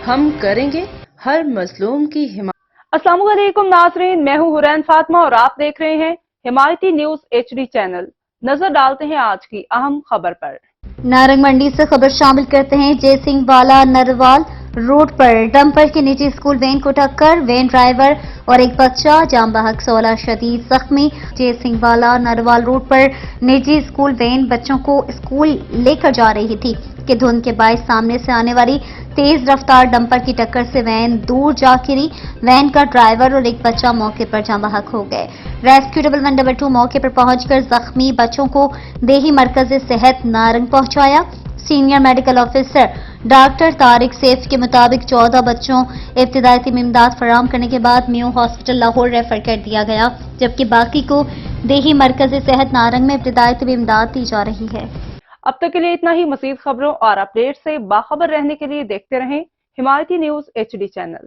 ہم کریں گے ہر مظلوم کی حمایت۔ السلام علیکم ناظرین، میں ہوں حورین فاطمہ اور آپ دیکھ رہے ہیں حمایتی نیوز HD چینل۔ نظر ڈالتے ہیں آج کی اہم خبر پر۔ نارنگ منڈی سے خبر شامل کرتے ہیں۔ جے سنگھ والا نروال روڈ پر ڈمپر کی نجی اسکول وین کو ٹکر، وین ڈرائیور اور ایک بچہ جام بحق 16 شدید زخمی۔ جے سنگھ والا نروال روڈ پر نجی اسکول وین بچوں کو اسکول لے کر جا رہی تھی کہ دھند کے باعث سامنے سے آنے والی تیز رفتار ڈمپر کی ٹکر سے وین دور جا گری۔ وین کا ڈرائیور اور ایک بچہ موقع پر جام بحق ہو گئے۔ ریسکیو ڈبل 122 موقع پر پہنچ کر زخمی بچوں کو دیہی مرکز صحت نارنگ پہنچایا۔ Senior medical officer doctor Tariq Saif کے مطابق 14 بچوں ابتدائی طبی امداد فراہم کرنے کے بعد میو ہاسپٹل لاہور ریفر کر دیا گیا، جبکہ باقی کو دیہی مرکز صحت نارنگ میں ابتدائی طبی امداد دی جا رہی ہے۔ اب تک کے لیے اتنا ہی۔ مزید خبروں اور اپڈیٹ سے باخبر رہنے کے لیے دیکھتے رہیں حمایتی نیوز HD چینل۔